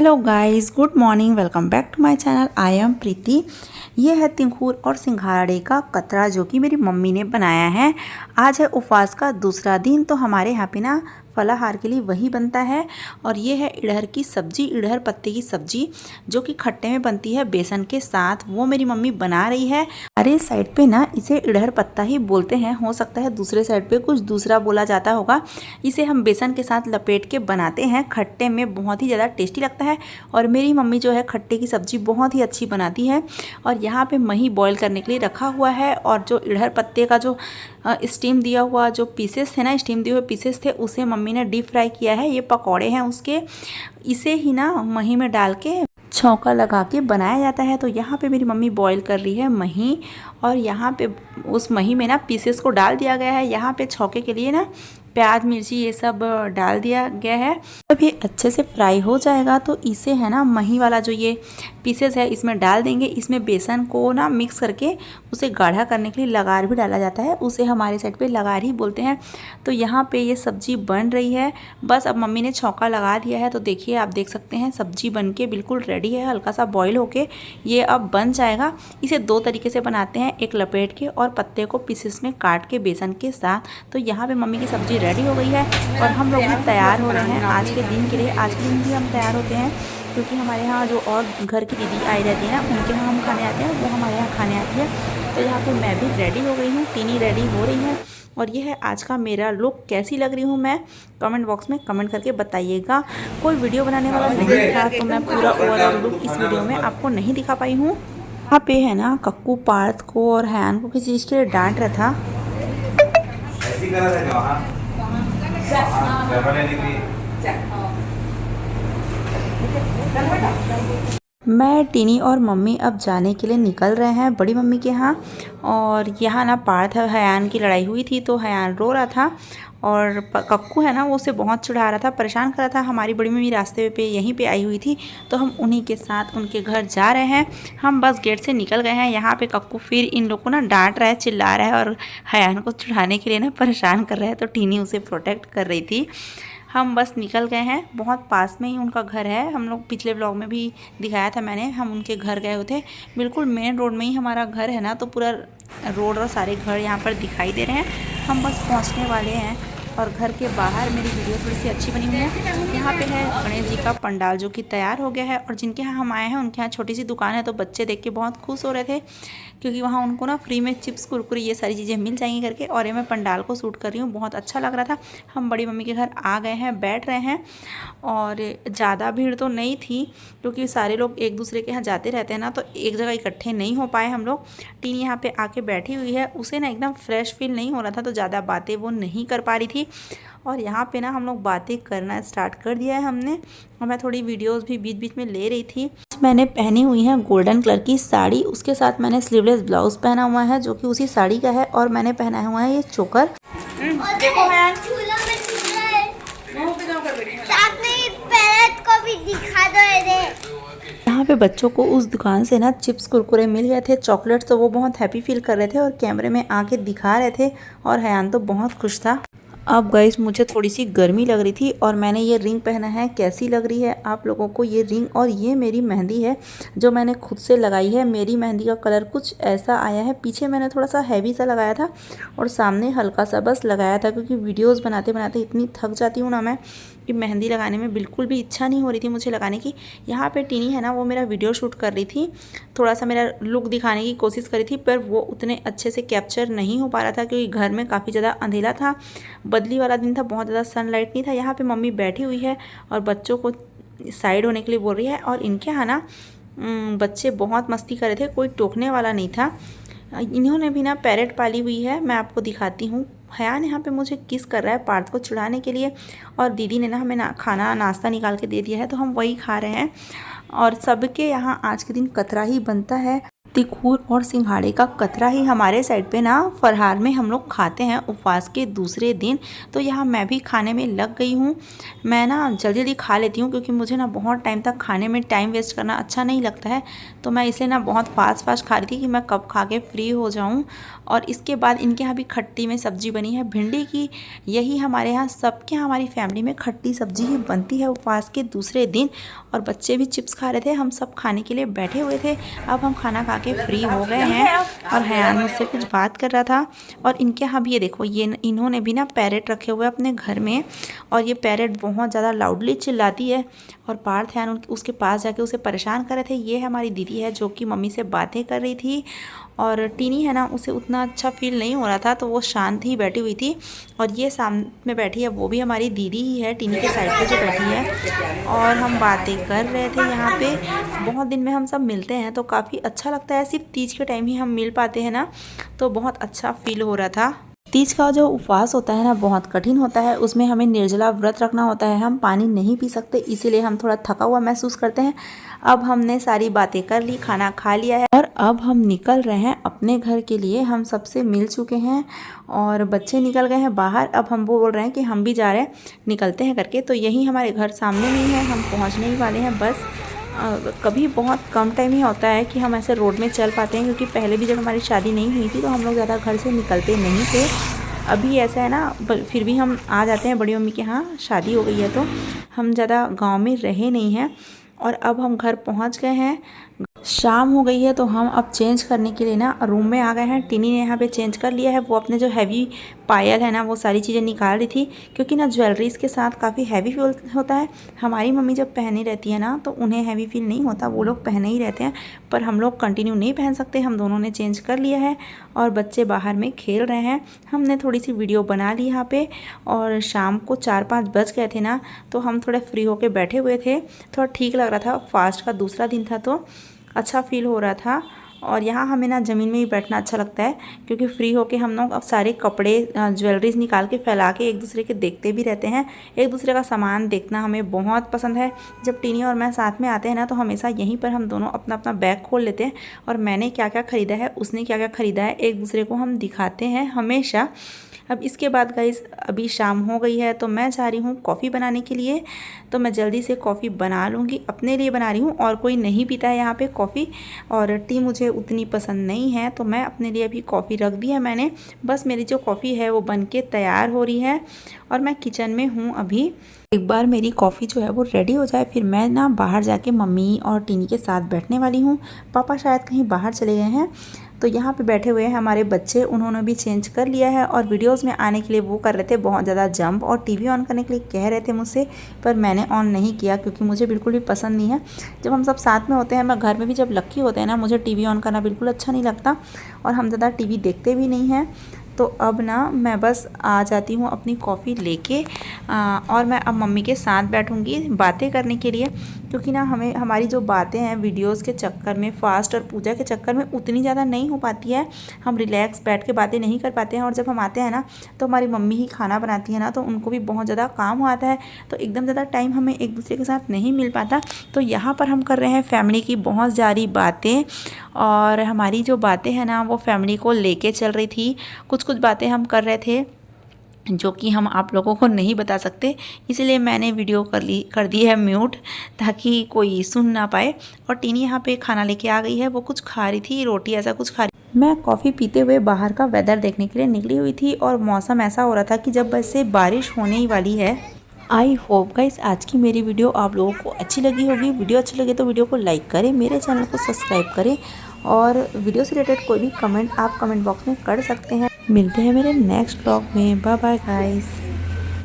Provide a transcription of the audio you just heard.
Hello guys, good morning, welcome back to my channel. I am Preeti. ये है तिंखूर और सिंघाड़े का कतरा जो कि मेरी मम्मी ने बनाया है। आज है उपवास का दूसरा दिन, तो हमारे यहाँ पे ना फलाहार के लिए वही बनता है। और ये है इड़हर की सब्जी, इड़हर पत्ते की सब्जी जो कि खट्टे में बनती है बेसन के साथ। वो मेरी मम्मी बना रही है। हमारे साइड पे ना इसे इड़हर पत्ता ही बोलते हैं, हो सकता है दूसरे साइड पे कुछ दूसरा बोला जाता होगा। इसे हम बेसन के साथ लपेट के बनाते हैं। खट्टे में बहुत ही ज़्यादा टेस्टी लगता है। और मेरी मम्मी जो है खट्टे की सब्जी बहुत ही अच्छी बनाती है। और यहाँ पे मही बॉईल करने के लिए रखा हुआ है। और जो इड़हर पत्ते का जो स्टीम दिया हुआ जो पीसेस थे ना, स्टीम दिए हुए पीसेस थे, उसे मम्मी ने डीप फ्राई किया है। ये पकौड़े हैं उसके। इसे ही ना मही में डाल के छौंका लगा के बनाया जाता है। तो यहाँ पे मेरी मम्मी बॉईल कर रही है मही। और यहाँ पे उस मही में ना पीसेस को डाल दिया गया है। यहाँ पे छौंके के लिए ना प्याज मिर्ची ये सब डाल दिया गया है। जब ये अच्छे से फ्राई हो जाएगा तो इसे है ना मही वाला जो ये पीसेस है इसमें डाल देंगे। इसमें बेसन को ना मिक्स करके उसे गाढ़ा करने के लिए लगार भी डाला जाता है। उसे हमारे साइड पे लगार ही बोलते हैं। तो यहाँ पे ये सब्जी बन रही है। बस अब मम्मी ने छौंका लगा दिया है। तो देखिए, आप देख सकते हैं सब्जी बन के बिल्कुल रेडी है। हल्का सा बॉईल होके ये अब बन जाएगा। इसे दो तरीके से बनाते हैं, एक लपेट के और पत्ते को पीसेस में काट के बेसन के साथ। तो यहाँ पे मम्मी की सब्जी रेडी हो गई है और हम लोग भी तैयार हो रहे हैं आज के दिन के लिए। आज के दिन भी हम तैयार होते हैं क्योंकि हमारे यहाँ जो और घर की दीदी आई रहती है ना, उनके यहाँ हम खाने आते हैं, वो हमारे यहाँ खाने आती है। तो यहाँ पे मैं भी रेडी हो गई हूँ, टीनी रेडी हो रही है। और ये है आज का मेरा लुक। कैसी लग रही हूँ मैं, कमेंट बॉक्स में कमेंट करके बताइएगा। कोई वीडियो बनाने वाला नहीं था तो मैं पूरा ओवरऑल लुक इस वीडियो में आपको नहीं दिखा पाई हूँ। यहाँ पे है ना कक्कू पार्थ को और हैन को किसी चीज़ के लिए डांट रहा था। मैं टीनी और मम्मी अब जाने के लिए निकल रहे हैं बड़ी मम्मी के यहाँ। और यहाँ ना पार्थ हयान की लड़ाई हुई थी तो हयान रो रहा था। और कक्कू है ना वो उसे बहुत चिढ़ा रहा था, परेशान कर रहा था। हमारी बड़ी मम्मी रास्ते पे यहीं पे आई हुई थी तो हम उन्हीं के साथ उनके घर जा रहे हैं। हम बस गेट से निकल गए हैं। यहाँ पे कक्कू फिर इन लोग को ना डांट रहा है, चिल्ला रहा है और हयान को चिढ़ाने के लिए ना परेशान कर रहा है। तो टीनी उसे प्रोटेक्ट कर रही थी। हम बस निकल गए हैं। बहुत पास में ही उनका घर है। हम लोग पिछले व्लॉग में भी दिखाया था मैंने, हम उनके घर गए हुए थे। बिल्कुल मेन रोड में ही हमारा घर है ना, तो पूरा रोड और सारे घर यहाँ पर दिखाई दे रहे हैं। हम बस पहुँचने वाले हैं। और घर के बाहर मेरी वीडियो थोड़ी सी अच्छी बनी हुई है। यहाँ पे है गणेश जी का पंडाल जो कि तैयार हो गया है। और जिनके यहाँ हम आए हैं उनके यहाँ छोटी सी दुकान है, तो बच्चे देख के बहुत खुश हो रहे थे क्योंकि वहाँ उनको ना फ्री में चिप्स कुरकुरे ये सारी चीज़ें मिल जाएंगी करके। और ये मैं पंडाल को शूट कर रही हूँ, बहुत अच्छा लग रहा था। हम बड़ी मम्मी के घर आ गए हैं, बैठ रहे हैं। और ज़्यादा भीड़ तो नहीं थी क्योंकि सारे लोग एक दूसरे के यहाँ जाते रहते हैं ना, तो एक जगह इकट्ठे नहीं हो पाए हम लोग। टीनी यहाँ पे आके बैठी हुई है, उसे ना एकदम फ्रेश फील नहीं हो रहा था तो ज़्यादा बातें वो नहीं कर पा रही थी। और यहाँ पे ना हम लोग बातें करना स्टार्ट कर दिया है हमने। और मैं थोड़ी वीडियोस भी बीच बीच में ले रही थी। मैंने पहनी हुई है गोल्डन कलर की साड़ी, उसके साथ मैंने स्लीवलेस ब्लाउज पहना हुआ है जो कि उसी साड़ी का है। और मैंने पहना हुआ है ये चोकर। देखो मैं यहाँ पे बच्चों को उस दुकान से ना चिप्स कुरकुरे मिल गए थे, चॉकलेट्स, तो वो बहुत हैप्पी फील कर रहे थे और कैमरे में आके दिखा रहे थे। और हयान तो बहुत खुश था। अब गाइस मुझे थोड़ी सी गर्मी लग रही थी और मैंने ये रिंग पहना है। कैसी लग रही है आप लोगों को ये रिंग? और ये मेरी मेहंदी है जो मैंने खुद से लगाई है। मेरी मेहंदी का कलर कुछ ऐसा आया है। पीछे मैंने थोड़ा सा हैवी सा लगाया था और सामने हल्का सा बस लगाया था क्योंकि वीडियोस बनाते बनाते इतनी थक जाती हूँ ना मैं कि मेहंदी लगाने में बिल्कुल भी इच्छा नहीं हो रही थी मुझे लगाने की। यहाँ पे टीनी है ना वो मेरा वीडियो शूट कर रही थी, थोड़ा सा मेरा लुक दिखाने की कोशिश करी थी, पर वो उतने अच्छे से कैप्चर नहीं हो पा रहा था क्योंकि घर में काफ़ी ज़्यादा अंधेरा था, बदली वाला दिन था, बहुत ज़्यादा सनलाइट नहीं था। यहाँ पे मम्मी बैठी हुई है और बच्चों को साइड होने के लिए बोल रही है। और इनके यहाँ ना बच्चे बहुत मस्ती कर रहे थे, कोई टोकने वाला नहीं था। इन्होंने भी ना पैरेट पाली हुई है, मैं आपको दिखाती हूँ। हयान यहाँ पे मुझे किस कर रहा है पार्थ को चिढ़ाने के लिए। और दीदी ने ना हमें खाना नाश्ता निकाल के दे दिया है तो हम वही खा रहे हैं। और सबके यहाँ आज के दिन कतरा ही बनता है। तिखूर और सिंघाड़े का कतरा ही हमारे साइड पे ना फरहार में हम लोग खाते हैं उपवास के दूसरे दिन। तो यहाँ मैं भी खाने में लग गई हूँ। मैं ना जल्दी जल्दी खा लेती हूँ क्योंकि मुझे ना बहुत टाइम तक खाने में टाइम वेस्ट करना अच्छा नहीं लगता है। तो मैं इसे ना बहुत फास्ट खा रही थी कि मैं कब खा के फ्री हो जाऊँ। और इसके बाद इनके यहाँ भी खट्टी में सब्जी बनी है भिंडी की। यही हमारे यहाँ सबके यहाँ हमारी फैमिली में खट्टी सब्जी ही बनती है उपवास के दूसरे दिन। और बच्चे भी चिप्स खा रहे थे, हम सब खाने के लिए बैठे हुए थे। अब हम खाना खा के फ्री हो गए हैं और हयान मुझसे कुछ बात कर रहा था। और इनके यहाँ भी ये देखो, ये इन्होंने भी ना पैरेट रखे हुए अपने घर में। और ये पैरेट बहुत ज़्यादा लाउडली चिल्लाती है। और पार्थ हयान उसके पास जाके उसे परेशान कर रहे थे। ये हमारी दीदी है जो कि मम्मी से बातें कर रही थी। और टीनी है ना, उसे उतना अच्छा फील नहीं हो रहा था तो वो शांत ही बैठी हुई थी। और ये सामने में बैठी है वो भी हमारी दीदी ही है, टीनी के साइड पे जो बैठी है। और हम बातें कर रहे थे यहाँ पे। बहुत दिन में हम सब मिलते हैं तो काफ़ी अच्छा लगता है। सिर्फ तीज के टाइम ही हम मिल पाते हैं ना, तो बहुत अच्छा फील हो रहा था। तीज का जो उपवास होता है ना बहुत कठिन होता है। उसमें हमें निर्जला व्रत रखना होता है। हम पानी नहीं पी सकते, इसीलिए हम थोड़ा थका हुआ महसूस करते हैं। अब हमने सारी बातें कर ली, खाना खा लिया है और अब हम निकल रहे हैं अपने घर के लिए। हम सबसे मिल चुके हैं और बच्चे निकल गए हैं बाहर। अब हम वो बोल रहे हैं कि हम भी जा रहे हैं, निकलते हैं करके। तो यही हमारे घर सामने में ही है, हम पहुँचने ही वाले हैं बस। कभी बहुत कम टाइम ही होता है कि हम ऐसे रोड में चल पाते हैं, क्योंकि पहले भी जब हमारी शादी नहीं हुई थी तो हम लोग ज़्यादा घर से निकलते नहीं थे। अभी ऐसा है ना, फिर भी हम आ जाते हैं बड़ी मम्मी के यहाँ, शादी हो गई है तो हम ज़्यादा गांव में रहे नहीं हैं। और अब हम घर पहुँच गए हैं, शाम हो गई है तो हम अब चेंज करने के लिए ना रूम में आ गए हैं। टिनी ने यहाँ पे चेंज कर लिया है। वो अपने जो हैवी पायल है ना वो सारी चीज़ें निकाल रही थी, क्योंकि ना ज्वेलरीज के साथ काफ़ी हैवी फील होता है। हमारी मम्मी जब पहनी रहती है ना तो उन्हें हैवी फील नहीं होता, वो लोग पहने ही रहते हैं। पर हम लोग कंटिन्यू नहीं पहन सकते, हम दोनों ने चेंज कर लिया है। और बच्चे बाहर में खेल रहे हैं। हमने थोड़ी सी वीडियो बना ली यहाँ पे। और शाम को 4-5 बज गए थे ना, तो हम थोड़े फ्री होके बैठे हुए थे। थोड़ा ठीक लग रहा था, फास्ट का दूसरा दिन था तो अच्छा फील हो रहा था। और यहाँ हमें ना ज़मीन में ही बैठना अच्छा लगता है, क्योंकि फ्री होके हम लोग अब सारे कपड़े ज्वेलरीज निकाल के फैला के एक दूसरे के देखते भी रहते हैं। एक दूसरे का सामान देखना हमें बहुत पसंद है। जब टीनी और मैं साथ में आते हैं ना तो हमेशा यहीं पर हम दोनों अपना अपना बैग खोल लेते हैं और मैंने क्या क्या ख़रीदा है, उसने क्या क्या ख़रीदा है, एक दूसरे को हम दिखाते हैं हमेशा। अब इसके बाद गाइस अभी शाम हो गई है तो मैं जा रही हूँ कॉफ़ी बनाने के लिए। तो मैं जल्दी से कॉफ़ी बना लूँगी, अपने लिए बना रही हूँ और कोई नहीं पीता है यहाँ पे कॉफ़ी। और टी मुझे उतनी पसंद नहीं है तो मैं अपने लिए अभी कॉफ़ी रख दी है मैंने। बस मेरी जो कॉफ़ी है वो बन के तैयार हो रही है और मैं किचन में हूँ अभी। एक बार मेरी कॉफ़ी जो है वो रेडी हो जाए फिर मैं ना बाहर जाके मम्मी और टीनी के साथ बैठने वाली हूँ। पापा शायद कहीं बाहर चले गए हैं तो यहाँ पे बैठे हुए हैं हमारे बच्चे, उन्होंने भी चेंज कर लिया है। और वीडियोस में आने के लिए वो कर रहे थे बहुत ज़्यादा जंप, और टीवी ऑन करने के लिए कह रहे थे मुझसे, पर मैंने ऑन नहीं किया क्योंकि मुझे बिल्कुल भी पसंद नहीं है। जब हम सब साथ में होते हैं, मैं घर में भी जब लक्की होते हैं ना, मुझे टीवी ऑन करना बिल्कुल अच्छा नहीं लगता और हम ज़्यादा टीवी देखते भी नहीं हैं। तो अब ना मैं बस आ जाती हूँ अपनी कॉफ़ी लेके और मैं अब मम्मी के साथ बैठूँगी बातें करने के लिए, क्योंकि ना हमें हमारी जो बातें हैं वीडियोस के चक्कर में, फास्ट और पूजा के चक्कर में उतनी ज़्यादा नहीं हो पाती है। हम रिलैक्स बैठ के बातें नहीं कर पाते हैं। और जब हम आते हैं ना तो हमारी मम्मी ही खाना बनाती है ना, तो उनको भी बहुत ज़्यादा काम आता है, तो एकदम ज़्यादा टाइम हमें एक दूसरे के साथ नहीं मिल पाता। तो यहाँ पर हम कर रहे हैं फैमिली की बहुत सारी बातें, और हमारी जो बातें हैं ना वो फैमिली को लेके चल रही थी। कुछ बातें हम कर रहे थे जो कि हम आप लोगों को नहीं बता सकते, इसलिए मैंने वीडियो कर दी है म्यूट, ताकि कोई सुन ना पाए। और टीनी यहाँ पे खाना लेके आ गई है, वो कुछ खा रही थी, रोटी ऐसा कुछ खा रही। मैं कॉफ़ी पीते हुए बाहर का वेदर देखने के लिए निकली हुई थी और मौसम ऐसा हो रहा था कि जब बस से बारिश होने ही वाली है। आई होप गाइस आज की मेरी वीडियो आप लोगों को अच्छी लगी होगी। वीडियो अच्छी लगे तो वीडियो को लाइक करें, मेरे चैनल को सब्सक्राइब करें, और वीडियो से रिलेटेड कोई भी कमेंट आप कमेंट बॉक्स में कर सकते हैं। मिलते हैं मेरे नेक्स्ट ब्लॉग में। Bye bye guys.